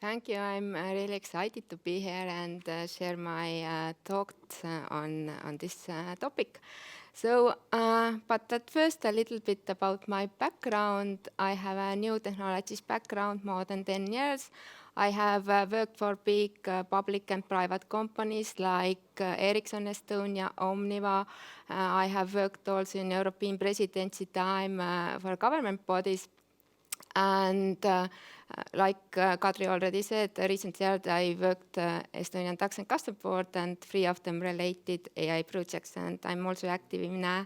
Thank you. I'm really excited to be here and share my thoughts on this topic. But at first, a little bit about my background. I have a new technologies background, more than 10 years. I have worked for big public and private companies like Ericsson Estonia, Omniva. I have worked also in European presidency time for government bodies. And like Kadri already said, recently I worked Estonian Tax and Custom Board and 3 of them related AI projects. And I'm also active in a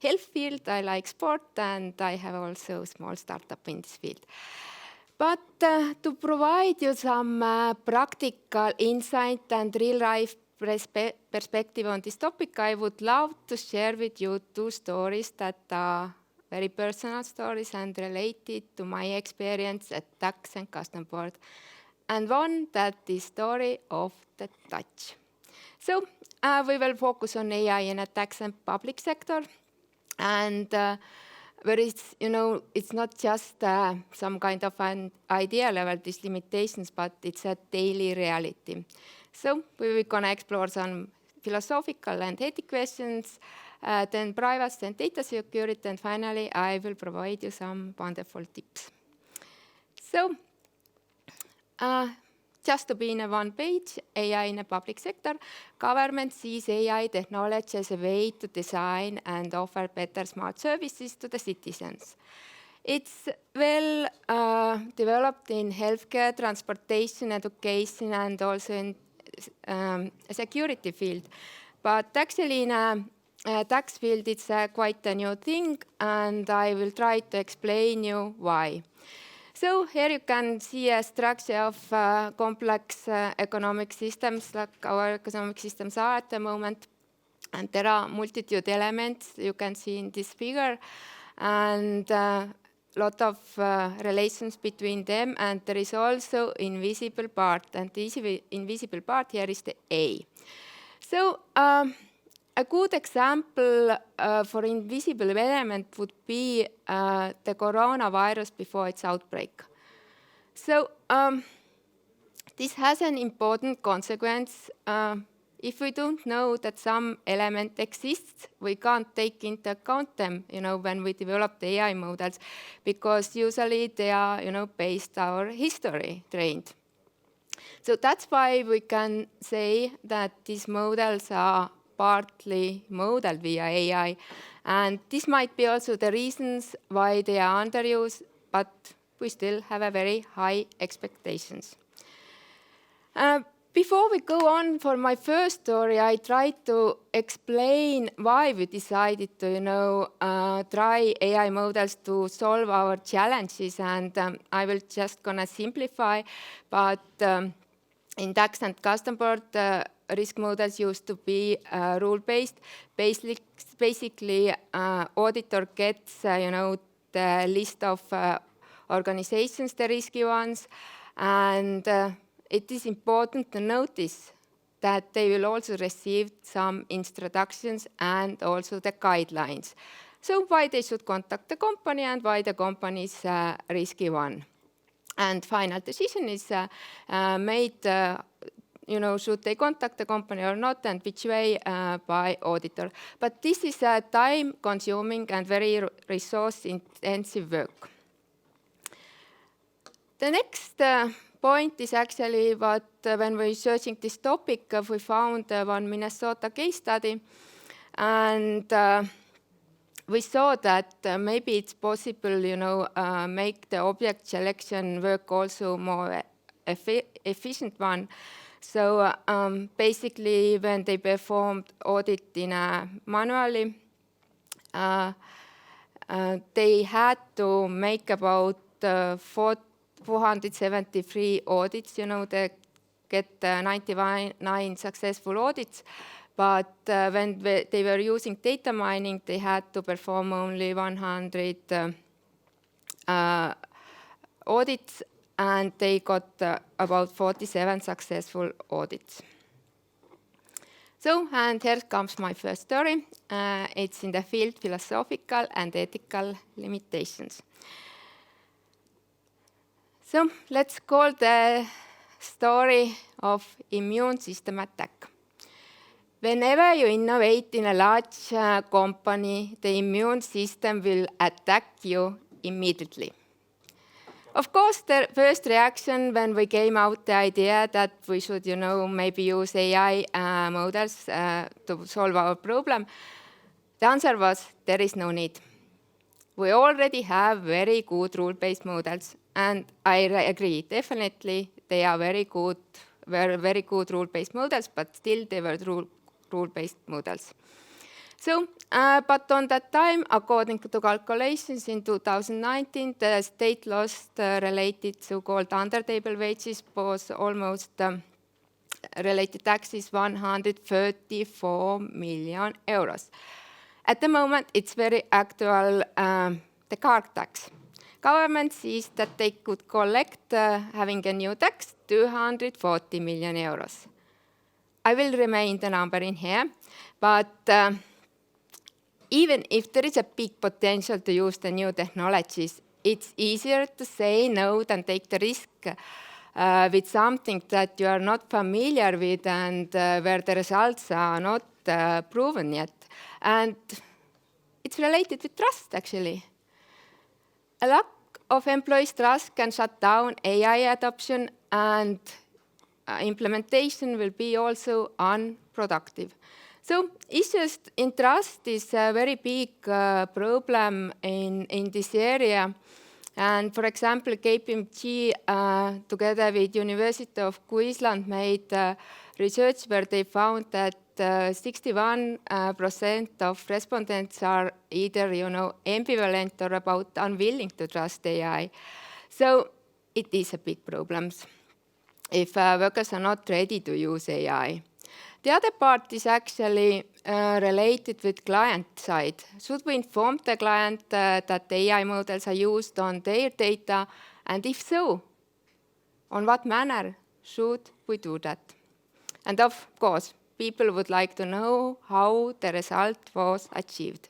health field. I like sport and I have also a small startup in this field. But to provide you some practical insight and real-life perspective on this topic, I would love to share with you 2 stories that are very personal stories and related to my experience at Tax and Custom Board. And one that is story of the touch. So we will focus on AI in a tax and public sector. And where it's, it's not just some kind of an idea level, these limitations, but it's a daily reality. So we're going to explore some philosophical and ethical questions, then privacy and data security, and finally, I will provide you some wonderful tips. So, just to be in a one page, AI in a public sector, government sees AI technology as a way to design and offer better smart services to the citizens. It's well developed in healthcare, transportation, education, and also in security field. But actually in a tax field, it's quite a new thing, and I will try to explain you why. So here you can see a structure of complex economic systems, like our economic systems are at the moment. And there are multitude elements you can see in this figure, and lot of relations between them, and there is also invisible part, and the invisible part here is the A. So a good example for invisible element would be the coronavirus before its outbreak. So this has an important consequence. If we don't know that some element exists, we can't take into account them, when we develop the AI models, because usually they are, based our history trained. So that's why we can say that these models are partly modeled via AI. And this might be also the reasons why they are underused, but we still have a very high expectations. Before we go on for my first story, I tried to explain why we decided to, try AI models to solve our challenges, and I will just gonna simplify. But in Tax and Custom Board, risk models used to be rule-based. Basically, auditor gets, the list of organizations, the risky ones, and it is important to notice that they will also receive some instructions and also the guidelines. So why they should contact the company and why the company is a risky one. And final decision is made, should they contact the company or not, and which way by auditor. But this is a time-consuming and very resource-intensive work. The next point is actually what, when we're searching this topic, we found one Minnesota case study, and we saw that maybe it's possible, make the object selection work also more efficient one. So basically, when they performed audit in a manually, they had to make about 473 audits, they get 99 successful audits. But when they were using data mining, they had to perform only 100 audits, and they got about 47 successful audits. So, and here comes my first story. It's in the field philosophical and ethical limitations. So let's call the story of immune system attack. Whenever you innovate in a large company, the immune system will attack you immediately. Of course, the first reaction when we came out the idea that we should, maybe use AI models to solve our problem, the answer was there is no need. We already have very good rule-based models, and I agree, definitely they are very good rule-based models, but still they were rule-based models. So, but on that time, according to calculations in 2019, the state loss related so-called under-table wages was almost related taxes 134 million euros. At the moment, it's very actual, the car tax. Government sees that they could collect, having a new tax, 240 million euros. I will remain the number in here, but even if there is a big potential to use the new technologies, it's easier to say no than take the risk with something that you are not familiar with and where the results are not proven yet. And it's related with trust, actually. A lack of employees' trust can shut down AI adoption, and implementation will be also unproductive. So issues in trust is a very big problem in this area. And for example, KPMG, together with University of Queensland, made research where they found that 61% of respondents are either, ambivalent or about unwilling to trust AI. So it is a big problem if workers are not ready to use AI. The other part is actually related with client side. Should we inform the client that the AI models are used on their data? And if so, on what manner should we do that? And of course, people would like to know how the result was achieved.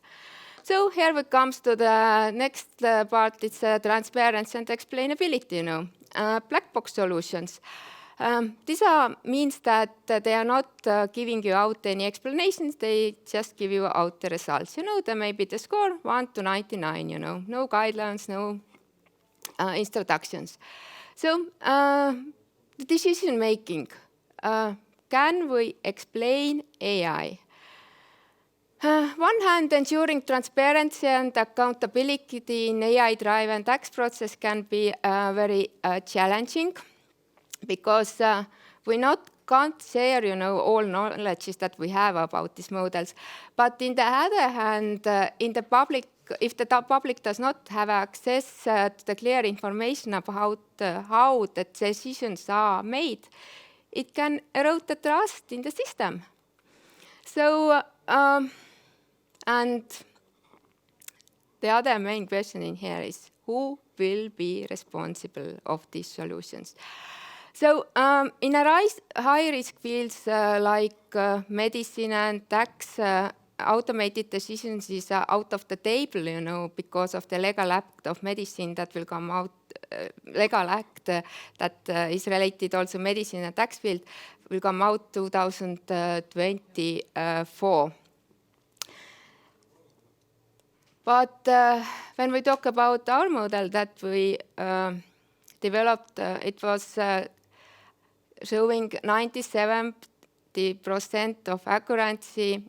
So here we come to the next part. It's transparency and explainability, black box solutions. This means that they are not giving you out any explanations, they just give you out the results. There may be the score 1 to 99, no guidelines, no instructions. So the decision making, can we explain AI? One hand, ensuring transparency and accountability in AI-driven tax process can be very challenging, because we can't share, all knowledge that we have about these models. But in the other hand, in the public, if the public does not have access to the clear information about how the decisions are made, it can erode the trust in the system. So, and the other main question in here is, who will be responsible of these solutions? So in a high-risk fields like medicine and tax, automated decisions is out of the table, because of the legal act of medicine that will come out, legal act that is related also medicine and tax field will come out 2024. But when we talk about our model that we developed, it was showing 97% of accuracy,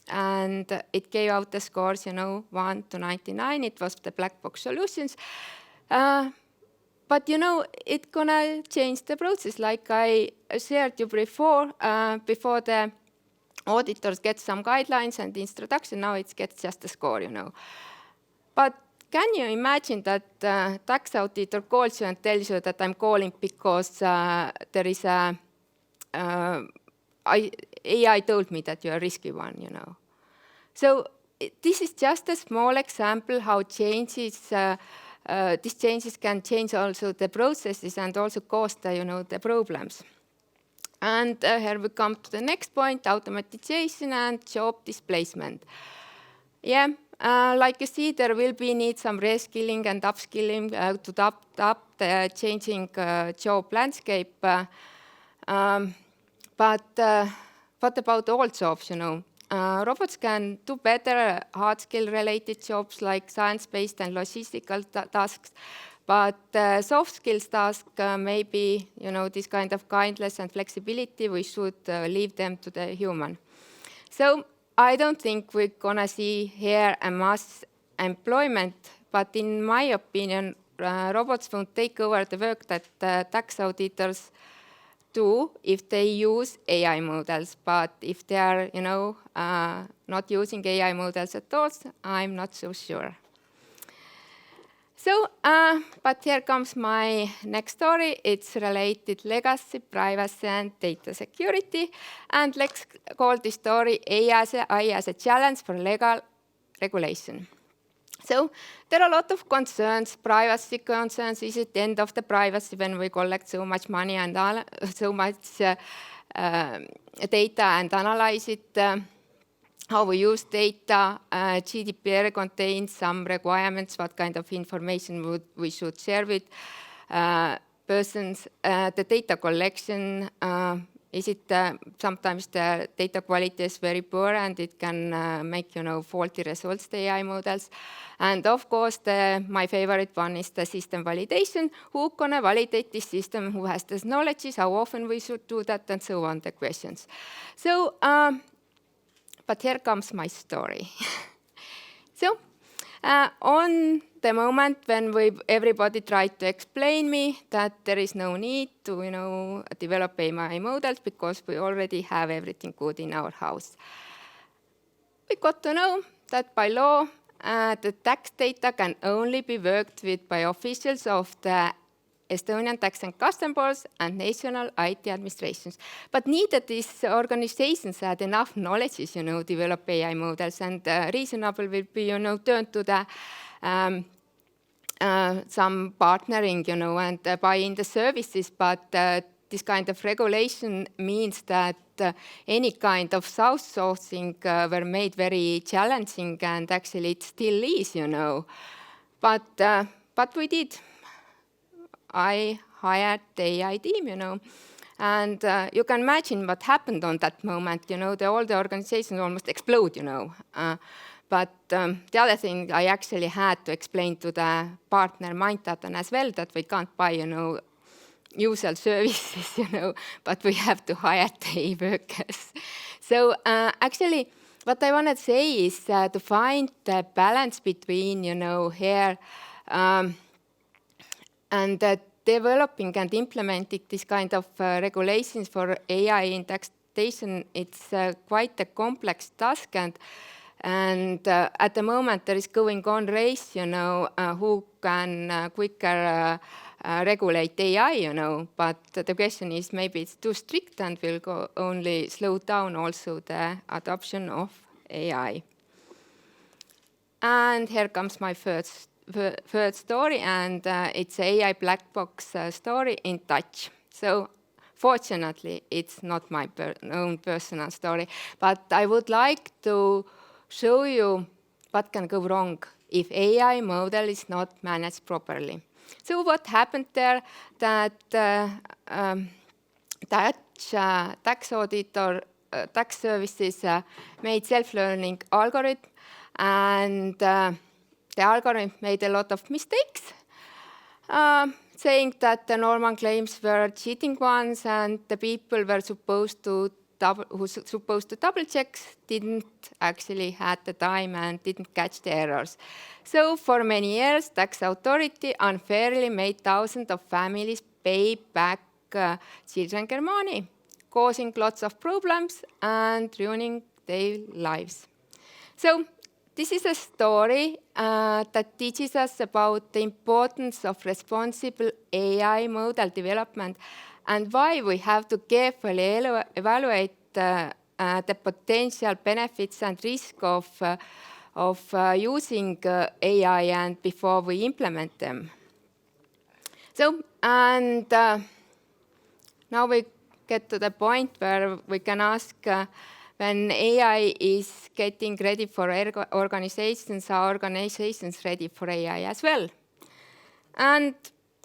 and it gave out the scores, 1 to 99. It was the black box solutions. But, it's gonna change the process. Like I shared you before the auditors get some guidelines and introduction, now it gets just a score, But can you imagine that tax auditor calls you and tells you that I'm calling because there is AI told me that you're a risky one, So this is just a small example how these changes can change also the processes and also cause the problems. And here we come to the next point, automatization and job displacement. Yeah. Like you see, there will be need some reskilling and upskilling to adapt the changing job landscape. But what about all jobs, robots can do better hard skill related jobs like science-based and logistical tasks, but soft skills tasks, maybe, this kind of kindness and flexibility, we should leave them to the human. So I don't think we're gonna see here a mass employment, but in my opinion, robots won't take over the work that tax auditors do if they use AI models. But if they are, not using AI models at all, I'm not so sure. So, but here comes my next story. It's related legacy, privacy, and data security. And let's call this story AI as a challenge for legal regulation. So there are a lot of concerns, privacy concerns. Is it the end of the privacy when we collect so much money and so much data and analyze it? How we use data? GDPR contains some requirements, what kind of information we should share with persons. The data collection, is it sometimes the data quality is very poor and it can make faulty results, the AI models. And of course, my favorite one is the system validation. Who gonna validate this system? Who has this knowledge? How often we should do that, and so on, the questions. So, but here comes my story. So, on the moment when everybody tried to explain me that there is no need to, develop AI models because we already have everything good in our house, we got to know that by law, the tax data can only be worked with by officials of the Estonian Tax and Customs Boards and national IT administrations. But neither these organizations had enough knowledge, develop AI models, and reasonable will be, turn to the some partnering, and buying the services. But this kind of regulation means that any kind of outsourcing were made very challenging, and actually it still is, But we did. I hired the AI team, and you can imagine what happened on that moment. All the organizations almost explode, But the other thing, I actually had to explain to the partner Mindtatan as well that we can't buy, usual services, but we have to hire the workers. So actually, what I want to say is to find the balance between, here and developing and implementing this kind of regulations for AI in taxation. It's quite a complex task, and at the moment there is going on race, who can quicker regulate AI, but the question is maybe it's too strict and will only slow down also the adoption of AI. And here comes my third story, and it's an AI black box story in touch. So fortunately, it's not my own personal story, but I would like to show you what can go wrong if AI model is not managed properly. So what happened there, that tax auditor, tax services made self-learning algorithm, and the algorithm made a lot of mistakes, saying that the normal claims were cheating ones, and the people were supposed to double check didn't actually had the time and didn't catch the errors. So for many years, tax authority unfairly made thousands of families pay back children care money, causing lots of problems and ruining their lives. So this is a story that teaches us about the importance of responsible AI model development and why we have to carefully evaluate the potential benefits and risk of using AI and before we implement them. So, and now we get to the point where we can ask, when AI is getting ready for organizations, are organizations ready for AI as well? And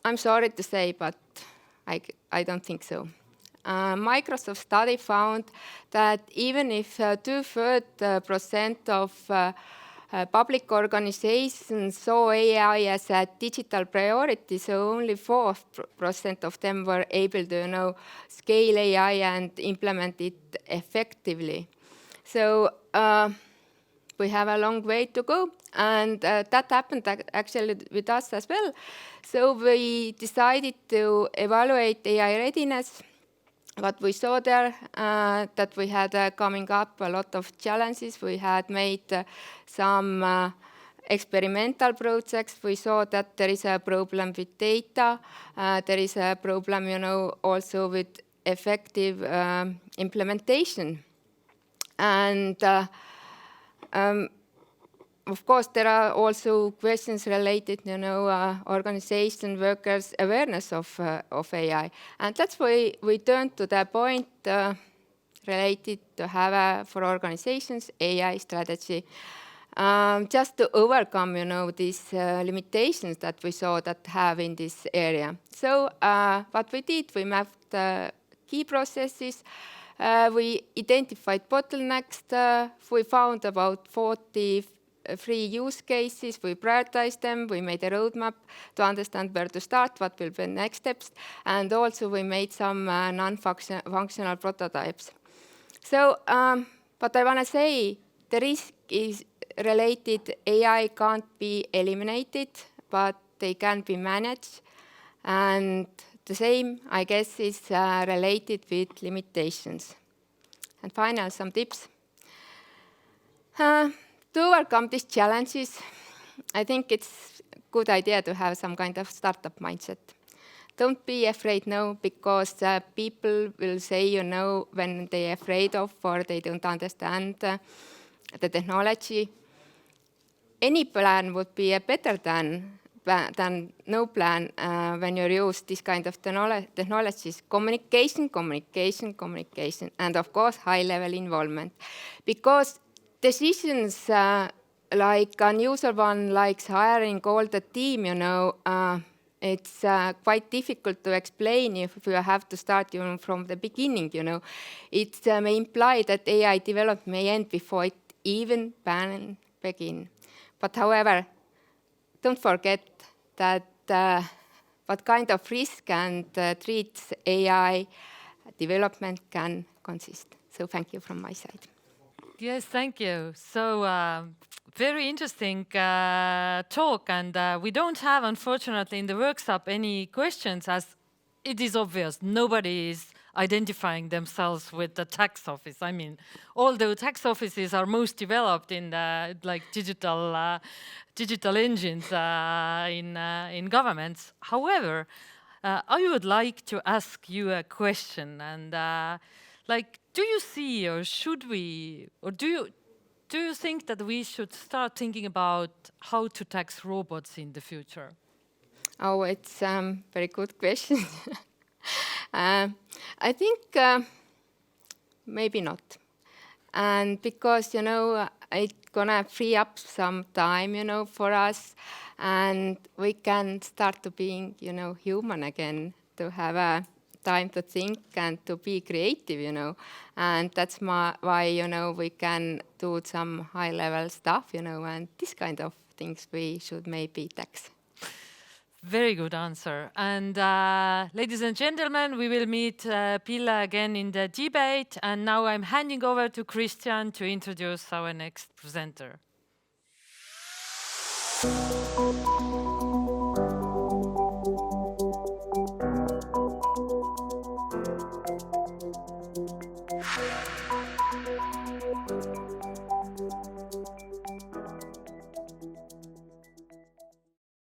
I'm sorry to say, but I don't think so. Microsoft study found that even if 2/3% of public organizations saw AI as a digital priority, so only 4% of them were able to scale AI and implement it effectively. So we have a long way to go, and that happened actually with us as well. So we decided to evaluate AI readiness. What we saw there, that we had coming up a lot of challenges. We had made some experimental projects. We saw that there is a problem with data. There is a problem, also with effective implementation. And of course, there are also questions related, organization workers' awareness of AI. And that's why we turned to the point related to have for organizations AI strategy, just to overcome, these limitations that we saw that have in this area. So what we did, we mapped key processes. We identified bottlenecks. We found about 43 use cases. We prioritized them. We made a roadmap to understand where to start, what will be the next steps. And also we made some non-functional prototypes. So what I want to say, the risk is related. AI can't be eliminated, but they can be managed. And the same, I guess, is related with limitations. And finally, some tips. To overcome these challenges, I think it's a good idea to have some kind of startup mindset. Don't be afraid, because people will say, when they're afraid of or they don't understand the technology. Any plan would be better than no plan when you use this kind of technologies. Communication, and of course, high-level involvement. Because decisions like unusual one, like hiring all the team, it's quite difficult to explain if you have to start from the beginning. It may imply that AI development may end before it even begin. But however, don't forget that what kind of risk and threats AI development can consist. So thank you from my side. Yes, thank you. So very interesting talk, and we don't have, unfortunately, in the workshop any questions, as it is obvious nobody is identifying themselves with the tax office. I mean, although tax offices are most developed in the digital engines in governments. However, I would like to ask you a question, and do you see, or should we, or do you think that we should start thinking about how to tax robots in the future? Oh, it's a very good question. I think maybe not. And because, it's gonna free up some time, for us, and we can start to being, human again, to have a time to think and to be creative, and that's why, we can do some high-level stuff, and this kind of things we should maybe tax. Very good answer. And ladies and gentlemen, we will meet Pille again in the debate. And now I'm handing over to Christian to introduce our next presenter.